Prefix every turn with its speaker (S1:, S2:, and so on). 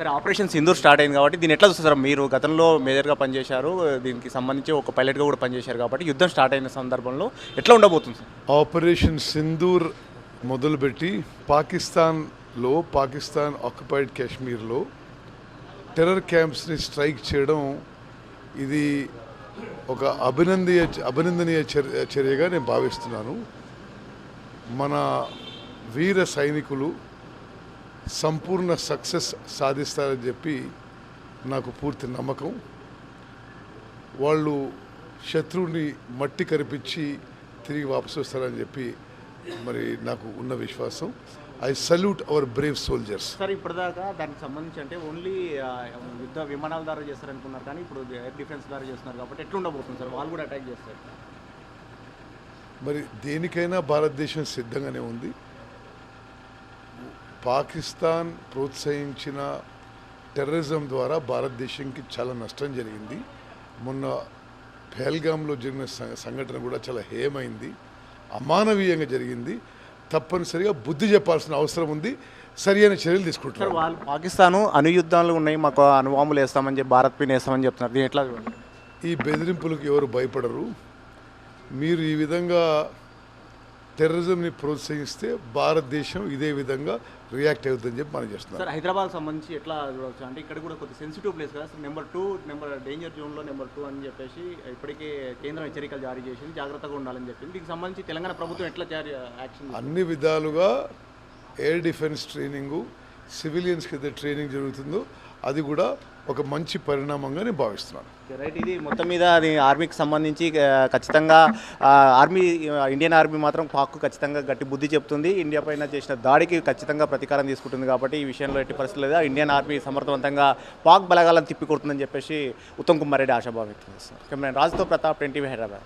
S1: సరే operation Sindoor start అయింది కాబట్టి దీన్ని ఎట్లా చూస్తారు మీరు గతంలో మేజర్గా పనిచేశారు దీనికి సంబంధించి ఒక పైలట్గా కూడా పనిచేశారు కాబట్టి యుద్ధం స్టార్ట్ అయిన సందర్భంలో ఎట్లా ఉండబోతుంది సార్
S2: ఆపరేషన్ సింధూర్ మొదలుపెట్టి పాకిస్తాన్లో పాకిస్తాన్ ఆక్యుపైడ్ కాశ్మీర్లో టెర్రర్ క్యాంప్స్ని స్ట్రైక్ చేయడం ఇది ఒక అభినందనీయ చర్యగా నేను భావిస్తున్నాను. మన వీర సైనికులు సంపూర్ణ సక్సెస్ సాధిస్తారని చెప్పి నాకు పూర్తి నమ్మకం. వాళ్ళు శత్రువుని మట్టి కరిపించి తిరిగి వాపసు వస్తారని చెప్పి మరి నాకు ఉన్న విశ్వాసం. I salute our brave soldiers.
S1: Sir ఇప్పటిదాకా దానికి సంబంధించి అంటే ఓన్లీ యుద్ధ విమానాల ద్వారా చేస్తారనుకున్నారు కానీ ఇప్పుడు ఎయిర్ డిఫెన్స్ ద్వారా చేస్తున్నారు కాబట్టి ఎట్లా ఉండబోతుంది సార్? వాళ్ళు కూడా అటాక్ చేస్తారు.
S2: మరి దేనికైనా భారతదేశం సిద్ధంగానే ఉంది. పాకిస్తాన్ ప్రోత్సహించిన టెర్రరిజం ద్వారా భారతదేశానికి చాలా నష్టం జరిగింది. మొన్న పహల్గామ్లో జరిగిన సంఘటన కూడా చాలా హేయమైంది, అమానవీయంగా జరిగింది. తప్పనిసరిగా బుద్ధి చెప్పాల్సిన అవసరం ఉంది. సరి అయిన చర్యలు తీసుకుంటున్నారు.
S1: వాళ్ళు పాకిస్తాను అణుయుద్ధాలు ఉన్నాయి, మాకు అణుబాంబులు వేస్తామని చెప్పి భారత్ పైన వేస్తామని చెప్తున్నారు. దీని ఎట్లా?
S2: ఈ బెదిరింపులకు ఎవరు భయపడరు. మీరు ఈ విధంగా టెర్రరిజంని ప్రోత్సహిస్తే భారతదేశం ఇదే విధంగా రియాక్ట్ అవుతుందని చెప్పి మనం చేస్తున్నాం.
S1: సార్ హైదరాబాద్ సంబంధించి ఎట్లా చూడవచ్చు అంటే ఇక్కడ కూడా కొద్ది సెన్సిటివ్ ప్లేస్ కదా సార్. నెంబర్ డేంజర్ జోన్లో నెంబర్ 2 అని చెప్పేసి ఇప్పటికే కేంద్రం హెచ్చరికలు జారీ చేసింది, జాగ్రత్తగా ఉండాలని చెప్పింది. దీనికి సంబంధించి తెలంగాణ ప్రభుత్వం ఎట్లా యాక్షన్?
S2: అన్ని విధాలుగా ఎయిర్ డిఫెన్స్ ట్రైనింగు, సివిలియన్స్కి అయితే ట్రైనింగ్ జరుగుతుందో అది కూడా ఒక మంచి పరిణామంగా నేను భావిస్తున్నాను.
S1: రైట్, ఇది మొత్తం మీద అది ఆర్మీకి సంబంధించి ఖచ్చితంగా ఇండియన్ ఆర్మీ మాత్రం పాక్కు ఖచ్చితంగా గట్టి బుద్ధి చెప్తుంది. ఇండియా పైన చేసిన దాడికి ఖచ్చితంగా ప్రతీకారం తీసుకుంటుంది కాబట్టి ఈ విషయంలో ఎట్టి పరిస్థితులు లేదా ఇండియన్ ఆర్మీ సమర్థవంతంగా పాక్ బలగాలను తిప్పికొడుతుందని చెప్పేసి ఉత్తమ్ కుమార్ రెడ్డి ఆశాభావం వ్యక్తం చేస్తారు. కెమెరా రాజుతో ప్రతాప్, 10 టీవీ, హైదరాబాద్.